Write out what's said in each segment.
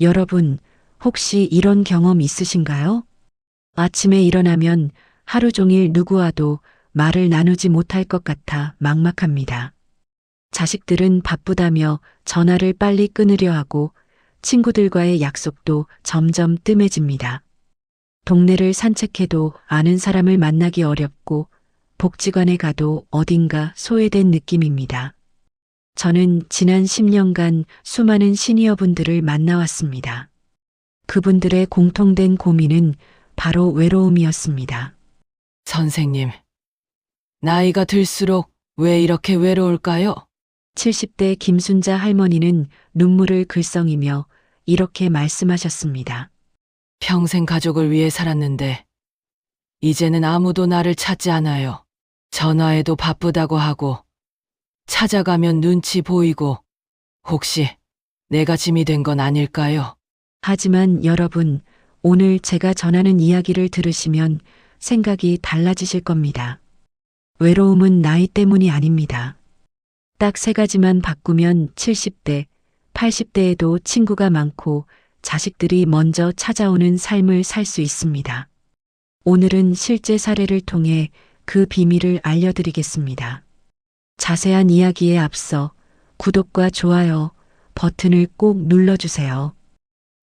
여러분, 혹시 이런 경험 있으신가요? 아침에 일어나면 하루 종일 누구와도 말을 나누지 못할 것 같아 막막합니다. 자식들은 바쁘다며 전화를 빨리 끊으려 하고 친구들과의 약속도 점점 뜸해집니다. 동네를 산책해도 아는 사람을 만나기 어렵고 복지관에 가도 어딘가 소외된 느낌입니다. 저는 지난 10년간 수많은 시니어분들을 만나왔습니다. 그분들의 공통된 고민은 바로 외로움이었습니다. 선생님, 나이가 들수록 왜 이렇게 외로울까요? 70대 김순자 할머니는 눈물을 글썽이며 이렇게 말씀하셨습니다. 평생 가족을 위해 살았는데, 이제는 아무도 나를 찾지 않아요. 전화해도 바쁘다고 하고, 찾아가면 눈치 보이고, 혹시 내가 짐이 된 건 아닐까요? 하지만 여러분, 오늘 제가 전하는 이야기를 들으시면 생각이 달라지실 겁니다. 외로움은 나이 때문이 아닙니다. 딱 세 가지만 바꾸면 70대, 80대에도 친구가 많고 자식들이 먼저 찾아오는 삶을 살 수 있습니다. 오늘은 실제 사례를 통해 그 비밀을 알려드리겠습니다. 자세한 이야기에 앞서 구독과 좋아요 버튼을 꼭 눌러주세요.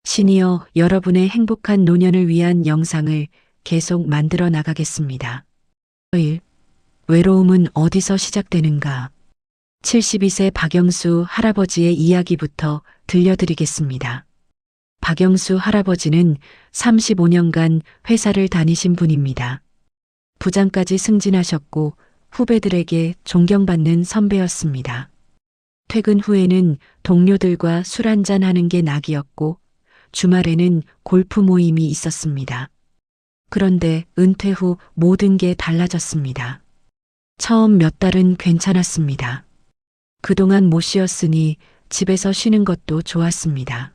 시니어 여러분의 행복한 노년을 위한 영상을 계속 만들어 나가겠습니다. 1. 외로움은 어디서 시작되는가? 72세 박영수 할아버지의 이야기부터 들려드리겠습니다. 박영수 할아버지는 35년간 회사를 다니신 분입니다. 부장까지 승진하셨고 후배들에게 존경받는 선배였습니다. 퇴근 후에는 동료들과 술 한잔 하는 게 낙이었고 주말에는 골프 모임이 있었습니다. 그런데 은퇴 후 모든 게 달라졌습니다. 처음 몇 달은 괜찮았습니다. 그동안 못 쉬었으니 집에서 쉬는 것도 좋았습니다.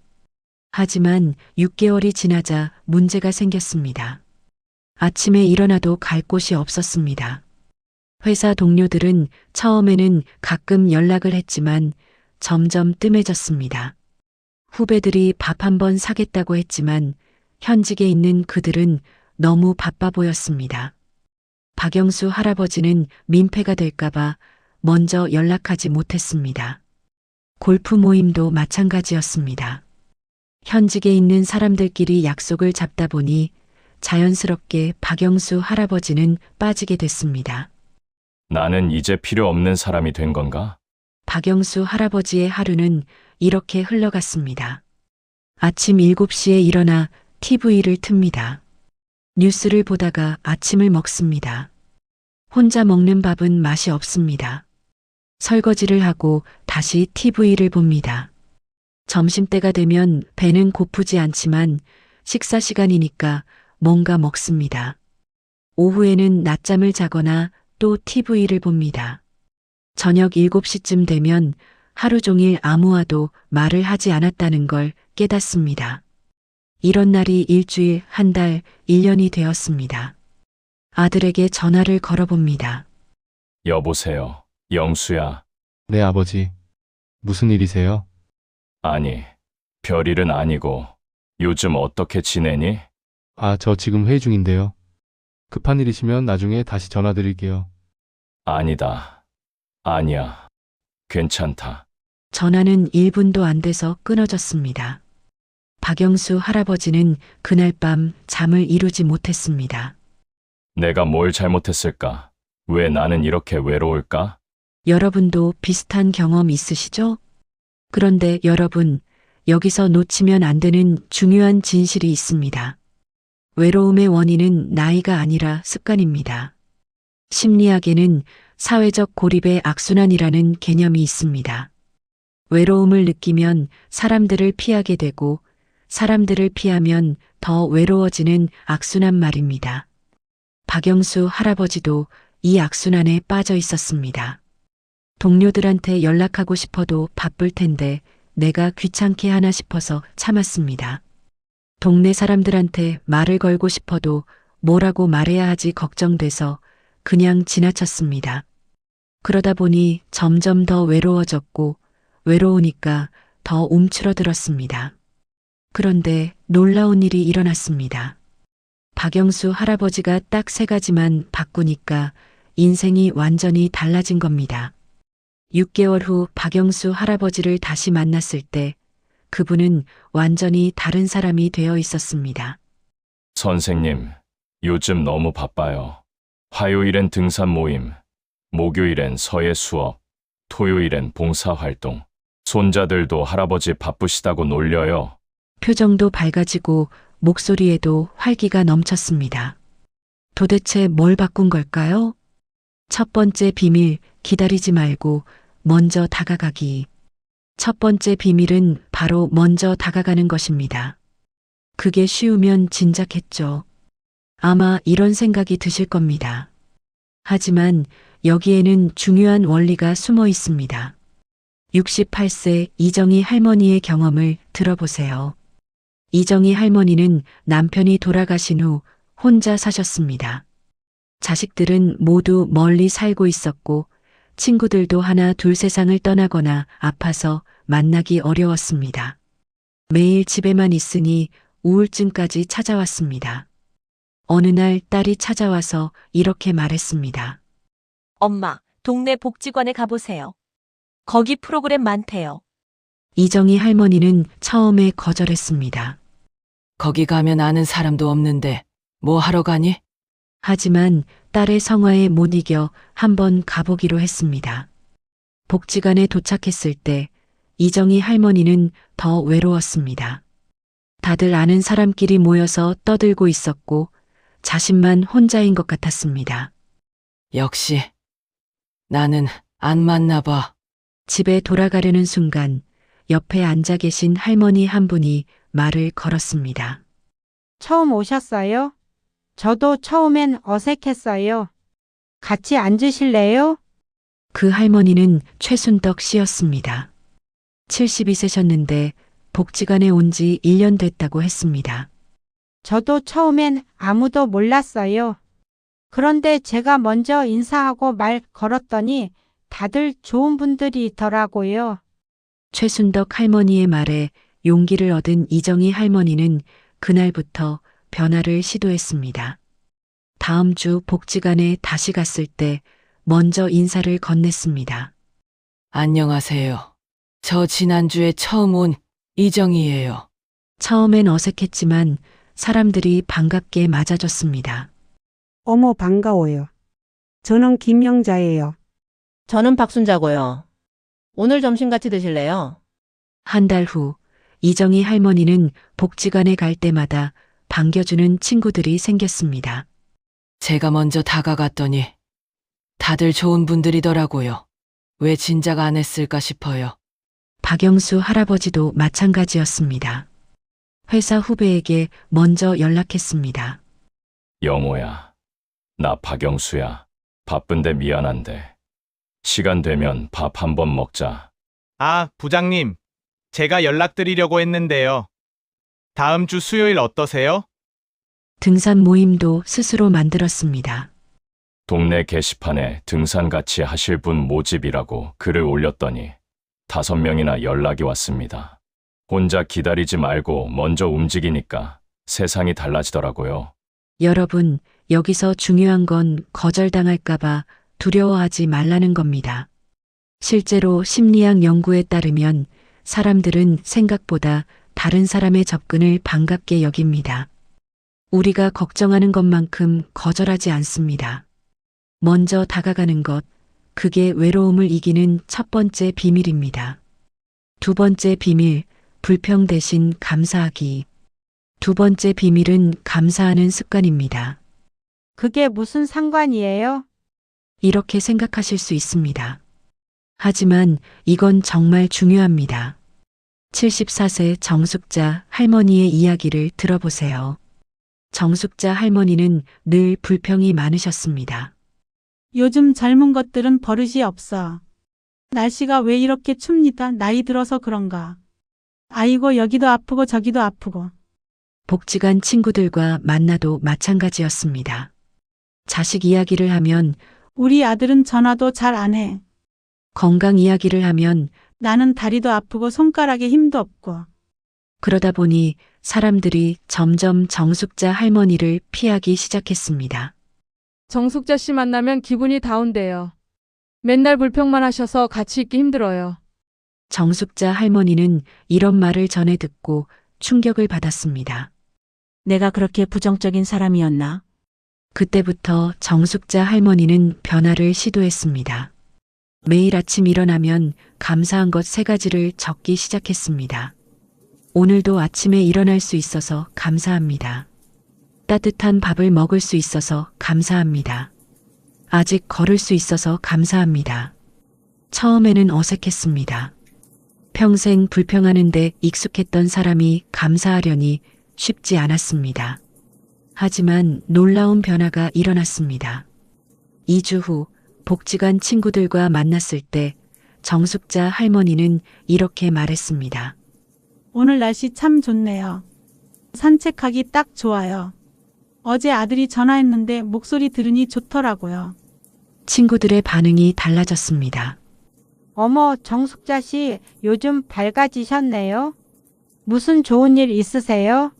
하지만 6개월이 지나자 문제가 생겼습니다. 아침에 일어나도 갈 곳이 없었습니다. 회사 동료들은 처음에는 가끔 연락을 했지만 점점 뜸해졌습니다. 후배들이 밥 한 번 사겠다고 했지만 현직에 있는 그들은 너무 바빠 보였습니다. 박영수 할아버지는 민폐가 될까봐 먼저 연락하지 못했습니다. 골프 모임도 마찬가지였습니다. 현직에 있는 사람들끼리 약속을 잡다 보니 자연스럽게 박영수 할아버지는 빠지게 됐습니다. 나는 이제 필요 없는 사람이 된 건가? 박영수 할아버지의 하루는 이렇게 흘러갔습니다. 아침 7시에 일어나 TV를 틉니다. 뉴스를 보다가 아침을 먹습니다. 혼자 먹는 밥은 맛이 없습니다. 설거지를 하고 다시 TV를 봅니다. 점심때가 되면 배는 고프지 않지만 식사 시간이니까 뭔가 먹습니다. 오후에는 낮잠을 자거나 또 TV를 봅니다. 저녁 7시쯤 되면 하루 종일 아무와도 말을 하지 않았다는 걸 깨닫습니다. 이런 날이 일주일, 한 달, 1년이 되었습니다. 아들에게 전화를 걸어봅니다. 여보세요. 영수야. 네, 아버지. 무슨 일이세요? 아니, 별일은 아니고 요즘 어떻게 지내니? 아, 저 지금 회의 중인데요. 급한 일이시면 나중에 다시 전화 드릴게요. 아니다. 아니야. 괜찮다. 전화는 1분도 안 돼서 끊어졌습니다. 박영수 할아버지는 그날 밤 잠을 이루지 못했습니다. 내가 뭘 잘못했을까? 왜 나는 이렇게 외로울까? 여러분도 비슷한 경험 있으시죠? 그런데 여러분, 여기서 놓치면 안 되는 중요한 진실이 있습니다. 외로움의 원인은 나이가 아니라 습관입니다. 심리학에는 사회적 고립의 악순환이라는 개념이 있습니다. 외로움을 느끼면 사람들을 피하게 되고 사람들을 피하면 더 외로워지는 악순환 말입니다. 박영수 할아버지도 이 악순환에 빠져 있었습니다. 동료들한테 연락하고 싶어도 바쁠 텐데 내가 귀찮게 하나 싶어서 참았습니다. 동네 사람들한테 말을 걸고 싶어도 뭐라고 말해야 하지 걱정돼서 그냥 지나쳤습니다. 그러다 보니 점점 더 외로워졌고 외로우니까 더 움츠러들었습니다. 그런데 놀라운 일이 일어났습니다. 박영수 할아버지가 딱 3가지만 바꾸니까 인생이 완전히 달라진 겁니다. 6개월 후 박영수 할아버지를 다시 만났을 때 그분은 완전히 다른 사람이 되어 있었습니다. 선생님, 요즘 너무 바빠요. 화요일엔 등산 모임, 목요일엔 서예 수업, 토요일엔 봉사활동. 손자들도 할아버지 바쁘시다고 놀려요. 표정도 밝아지고 목소리에도 활기가 넘쳤습니다. 도대체 뭘 바꾼 걸까요? 첫 번째 비밀, 기다리지 말고 먼저 다가가기. 첫 번째 비밀은 바로 먼저 다가가는 것입니다. 그게 쉬우면 진작했죠. 아마 이런 생각이 드실 겁니다. 하지만 여기에는 중요한 원리가 숨어 있습니다. 68세 이정희 할머니의 경험을 들어보세요. 이정희 할머니는 남편이 돌아가신 후 혼자 사셨습니다. 자식들은 모두 멀리 살고 있었고 친구들도 하나 둘 세상을 떠나거나 아파서 만나기 어려웠습니다. 매일 집에만 있으니 우울증까지 찾아왔습니다. 어느 날 딸이 찾아와서 이렇게 말했습니다. 엄마, 동네 복지관에 가보세요. 거기 프로그램 많대요. 이정희 할머니는 처음에 거절했습니다. 거기 가면 아는 사람도 없는데 뭐 하러 가니? 하지만 딸의 성화에 못 이겨 한번 가보기로 했습니다. 복지관에 도착했을 때 이정희 할머니는 더 외로웠습니다. 다들 아는 사람끼리 모여서 떠들고 있었고 자신만 혼자인 것 같았습니다. 역시 나는 안 맞나 봐. 집에 돌아가려는 순간 옆에 앉아 계신 할머니 한 분이 말을 걸었습니다. 처음 오셨어요? 저도 처음엔 어색했어요. 같이 앉으실래요? 그 할머니는 최순덕 씨였습니다. 72세셨는데 복지관에 온 지 1년 됐다고 했습니다. 저도 처음엔 아무도 몰랐어요. 그런데 제가 먼저 인사하고 말 걸었더니 다들 좋은 분들이더라고요. 최순덕 할머니의 말에 용기를 얻은 이정희 할머니는 그날부터 변화를 시도했습니다. 다음 주 복지관에 다시 갔을 때 먼저 인사를 건넸습니다. 안녕하세요. 저 지난주에 처음 온 이정희예요. 처음엔 어색했지만 사람들이 반갑게 맞아줬습니다. 어머, 반가워요. 저는 김영자예요. 저는 박순자고요. 오늘 점심 같이 드실래요? 한 달 후 이정희 할머니는 복지관에 갈 때마다 반겨주는 친구들이 생겼습니다. 제가 먼저 다가갔더니 다들 좋은 분들이더라고요. 왜 진작 안 했을까 싶어요. 박영수 할아버지도 마찬가지였습니다. 회사 후배에게 먼저 연락했습니다. 영호야, 나 박영수야. 바쁜데 미안한데. 시간 되면 밥 한번 먹자. 아, 부장님. 제가 연락드리려고 했는데요. 다음 주 수요일 어떠세요? 등산 모임도 스스로 만들었습니다. 동네 게시판에 등산 같이 하실 분 모집이라고 글을 올렸더니 5명이나 연락이 왔습니다. 혼자 기다리지 말고 먼저 움직이니까 세상이 달라지더라고요. 여러분, 여기서 중요한 건 거절당할까봐 두려워하지 말라는 겁니다. 실제로 심리학 연구에 따르면 사람들은 생각보다 다른 사람의 접근을 반갑게 여깁니다. 우리가 걱정하는 것만큼 거절하지 않습니다. 먼저 다가가는 것, 그게 외로움을 이기는 첫 번째 비밀입니다. 두 번째 비밀, 불평 대신 감사하기. 두 번째 비밀은 감사하는 습관입니다. 그게 무슨 상관이에요? 이렇게 생각하실 수 있습니다. 하지만 이건 정말 중요합니다. 74세 정숙자 할머니의 이야기를 들어보세요. 정숙자 할머니는 늘 불평이 많으셨습니다. 요즘 젊은 것들은 버릇이 없어. 날씨가 왜 이렇게 춥니다. 나이 들어서 그런가. 아이고, 여기도 아프고 저기도 아프고. 복지관 친구들과 만나도 마찬가지였습니다. 자식 이야기를 하면 우리 아들은 전화도 잘 안 해. 건강 이야기를 하면 나는 다리도 아프고 손가락에 힘도 없고. 그러다 보니 사람들이 점점 정숙자 할머니를 피하기 시작했습니다. 정숙자 씨 만나면 기분이 다운돼요. 맨날 불평만 하셔서 같이 있기 힘들어요. 정숙자 할머니는 이런 말을 전해 듣고 충격을 받았습니다. 내가 그렇게 부정적인 사람이었나? 그때부터 정숙자 할머니는 변화를 시도했습니다. 매일 아침 일어나면 감사한 것 3가지를 적기 시작했습니다. 오늘도 아침에 일어날 수 있어서 감사합니다. 따뜻한 밥을 먹을 수 있어서 감사합니다. 아직 걸을 수 있어서 감사합니다. 처음에는 어색했습니다. 평생 불평하는데 익숙했던 사람이 감사하려니 쉽지 않았습니다. 하지만 놀라운 변화가 일어났습니다. 2주 후 복지관 친구들과 만났을 때 정숙자 할머니는 이렇게 말했습니다. 오늘 날씨 참 좋네요. 산책하기 딱 좋아요. 어제 아들이 전화했는데 목소리 들으니 좋더라고요. 친구들의 반응이 달라졌습니다. 어머, 정숙자 씨, 요즘 밝아지셨네요. 무슨 좋은 일 있으세요?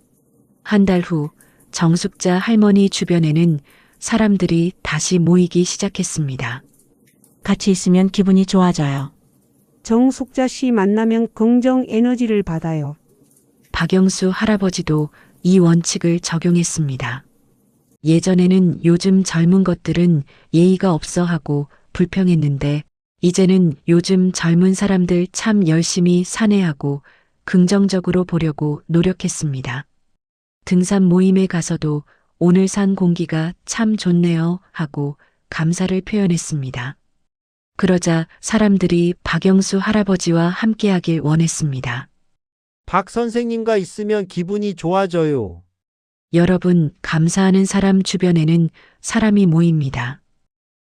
한 달 후 정숙자 할머니 주변에는 사람들이 다시 모이기 시작했습니다. 같이 있으면 기분이 좋아져요. 정숙자 씨 만나면 긍정 에너지를 받아요. 박영수 할아버지도 이 원칙을 적용했습니다. 예전에는 요즘 젊은 것들은 예의가 없어 하고 불평했는데 이제는 요즘 젊은 사람들 참 열심히 사내하고 긍정적으로 보려고 노력했습니다. 등산 모임에 가서도 오늘 산 공기가 참 좋네요 하고 감사를 표현했습니다. 그러자 사람들이 박영수 할아버지와 함께하길 원했습니다. 박 선생님과 있으면 기분이 좋아져요. 여러분, 감사하는 사람 주변에는 사람이 모입니다.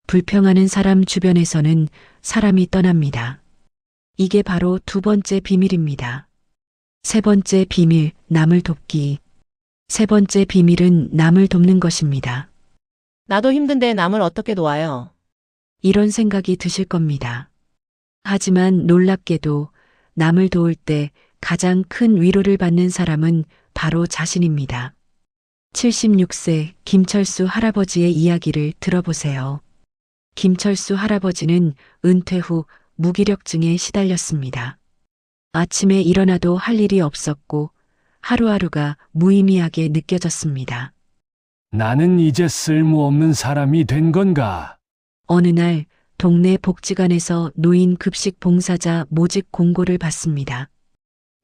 불평하는 사람 주변에서는 사람이 떠납니다. 이게 바로 2번째 비밀입니다. 3번째 비밀, 남을 돕기. 3번째 비밀은 남을 돕는 것입니다. 나도 힘든데 남을 어떻게 도와요? 이런 생각이 드실 겁니다. 하지만 놀랍게도 남을 도울 때 가장 큰 위로를 받는 사람은 바로 자신입니다. 76세 김철수 할아버지의 이야기를 들어보세요. 김철수 할아버지는 은퇴 후 무기력증에 시달렸습니다. 아침에 일어나도 할 일이 없었고 하루하루가 무의미하게 느껴졌습니다. 나는 이제 쓸모없는 사람이 된 건가? 어느 날 동네 복지관에서 노인 급식 봉사자 모집 공고를 받습니다.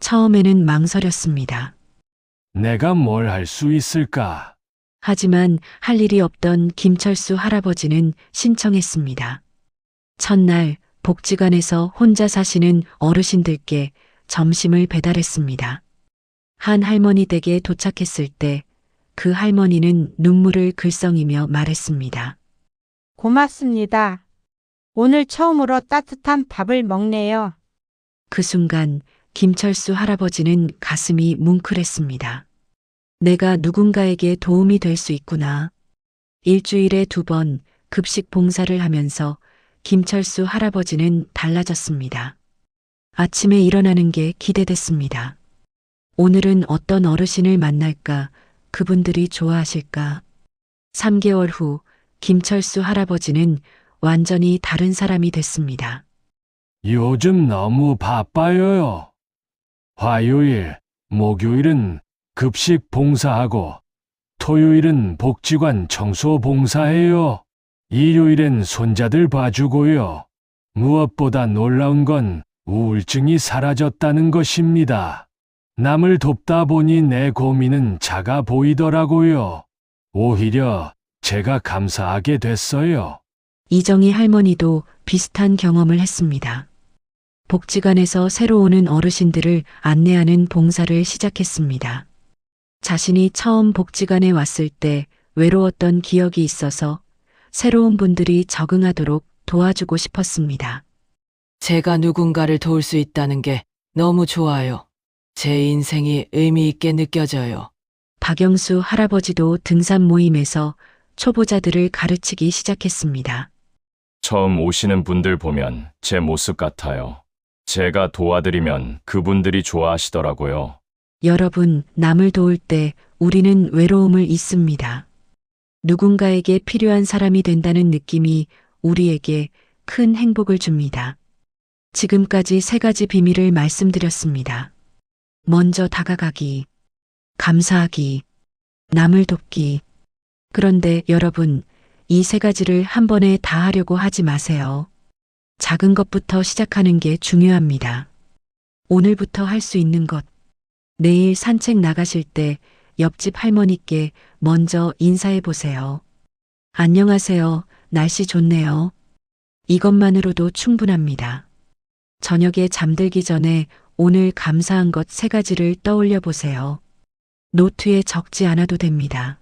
처음에는 망설였습니다. 내가 뭘 할 수 있을까? 하지만 할 일이 없던 김철수 할아버지는 신청했습니다. 첫날 복지관에서 혼자 사시는 어르신들께 점심을 배달했습니다. 한 할머니 댁에 도착했을 때 그 할머니는 눈물을 글썽이며 말했습니다. 고맙습니다. 오늘 처음으로 따뜻한 밥을 먹네요. 그 순간 김철수 할아버지는 가슴이 뭉클했습니다. 내가 누군가에게 도움이 될 수 있구나. 일주일에 2번 급식 봉사를 하면서 김철수 할아버지는 달라졌습니다. 아침에 일어나는 게 기대됐습니다. 오늘은 어떤 어르신을 만날까? 그분들이 좋아하실까? 3개월 후 김철수 할아버지는 완전히 다른 사람이 됐습니다. 요즘 너무 바빠요. 화요일, 목요일은 급식 봉사하고 토요일은 복지관 청소 봉사해요. 일요일엔 손자들 봐주고요. 무엇보다 놀라운 건 우울증이 사라졌다는 것입니다. 남을 돕다 보니 내 고민은 작아 보이더라고요. 오히려 제가 감사하게 됐어요. 이정희 할머니도 비슷한 경험을 했습니다. 복지관에서 새로 오는 어르신들을 안내하는 봉사를 시작했습니다. 자신이 처음 복지관에 왔을 때 외로웠던 기억이 있어서 새로운 분들이 적응하도록 도와주고 싶었습니다. 제가 누군가를 도울 수 있다는 게 너무 좋아요. 제 인생이 의미 있게 느껴져요. 박영수 할아버지도 등산 모임에서 초보자들을 가르치기 시작했습니다. 처음 오시는 분들 보면 제 모습 같아요. 제가 도와드리면 그분들이 좋아하시더라고요. 여러분, 남을 도울 때 우리는 외로움을 잊습니다. 누군가에게 필요한 사람이 된다는 느낌이 우리에게 큰 행복을 줍니다. 지금까지 3가지 비밀을 말씀드렸습니다. 먼저 다가가기, 감사하기, 남을 돕기. 그런데 여러분, 이 3가지를 한 번에 다 하려고 하지 마세요. 작은 것부터 시작하는 게 중요합니다. 오늘부터 할 수 있는 것. 내일 산책 나가실 때 옆집 할머니께 먼저 인사해 보세요. 안녕하세요. 날씨 좋네요. 이것만으로도 충분합니다. 저녁에 잠들기 전에 오늘 감사한 것 3가지를 떠올려 보세요. 노트에 적지 않아도 됩니다.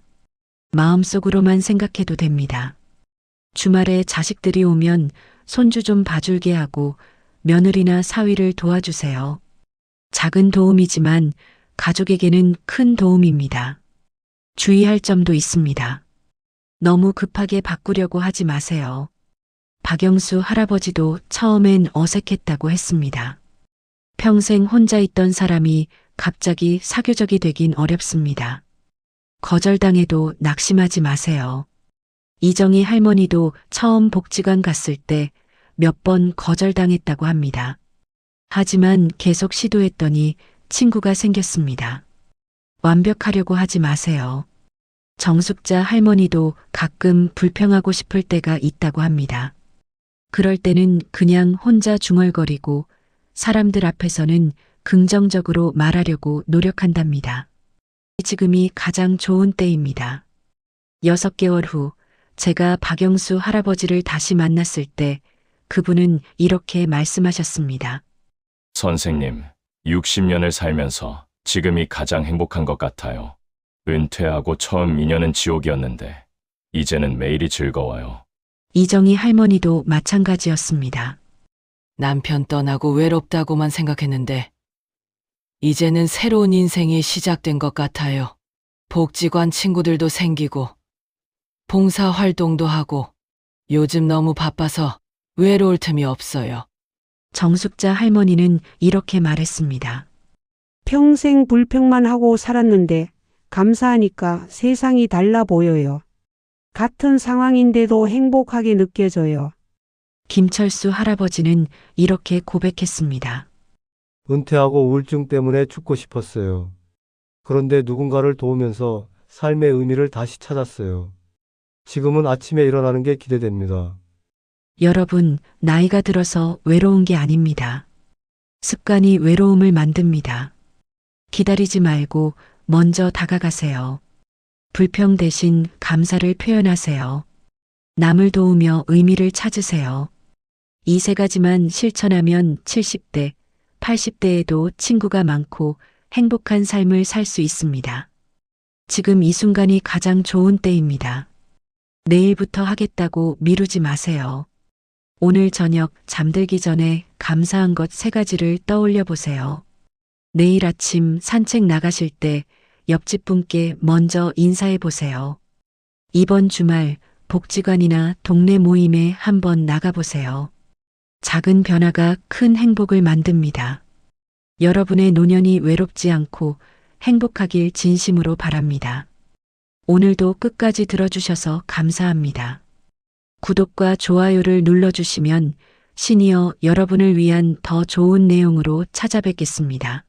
마음속으로만 생각해도 됩니다. 주말에 자식들이 오면 손주 좀 봐줄게 하고 며느리나 사위를 도와주세요. 작은 도움이지만 가족에게는 큰 도움입니다. 주의할 점도 있습니다. 너무 급하게 바꾸려고 하지 마세요. 박영수 할아버지도 처음엔 어색했다고 했습니다. 평생 혼자 있던 사람이 갑자기 사교적이 되긴 어렵습니다. 거절당해도 낙심하지 마세요. 이정희 할머니도 처음 복지관 갔을 때 몇 번 거절당했다고 합니다. 하지만 계속 시도했더니 친구가 생겼습니다. 완벽하려고 하지 마세요. 정숙자 할머니도 가끔 불평하고 싶을 때가 있다고 합니다. 그럴 때는 그냥 혼자 중얼거리고 사람들 앞에서는 긍정적으로 말하려고 노력한답니다. 지금이 가장 좋은 때입니다. 6개월 후 제가 박영수 할아버지를 다시 만났을 때 그분은 이렇게 말씀하셨습니다. 선생님, 60년을 살면서 지금이 가장 행복한 것 같아요. 은퇴하고 처음 2년은 지옥이었는데 이제는 매일이 즐거워요. 이정희 할머니도 마찬가지였습니다. 남편 떠나고 외롭다고만 생각했는데 이제는 새로운 인생이 시작된 것 같아요. 복지관 친구들도 생기고 봉사 활동도 하고 요즘 너무 바빠서 외로울 틈이 없어요. 정숙자 할머니는 이렇게 말했습니다. 평생 불평만 하고 살았는데 감사하니까 세상이 달라 보여요. 같은 상황인데도 행복하게 느껴져요. 김철수 할아버지는 이렇게 고백했습니다. 은퇴하고 우울증 때문에 죽고 싶었어요. 그런데 누군가를 도우면서 삶의 의미를 다시 찾았어요. 지금은 아침에 일어나는 게 기대됩니다. 여러분, 나이가 들어서 외로운 게 아닙니다. 습관이 외로움을 만듭니다. 기다리지 말고 먼저 다가가세요. 불평 대신 감사를 표현하세요. 남을 도우며 의미를 찾으세요. 이 3가지만 실천하면 70대, 80대에도 친구가 많고 행복한 삶을 살 수 있습니다. 지금 이 순간이 가장 좋은 때입니다. 내일부터 하겠다고 미루지 마세요. 오늘 저녁 잠들기 전에 감사한 것 3가지를 떠올려 보세요. 내일 아침 산책 나가실 때 옆집 분께 먼저 인사해 보세요. 이번 주말 복지관이나 동네 모임에 한번 나가보세요. 작은 변화가 큰 행복을 만듭니다. 여러분의 노년이 외롭지 않고 행복하길 진심으로 바랍니다. 오늘도 끝까지 들어주셔서 감사합니다. 구독과 좋아요를 눌러주시면 시니어 여러분을 위한 더 좋은 내용으로 찾아뵙겠습니다.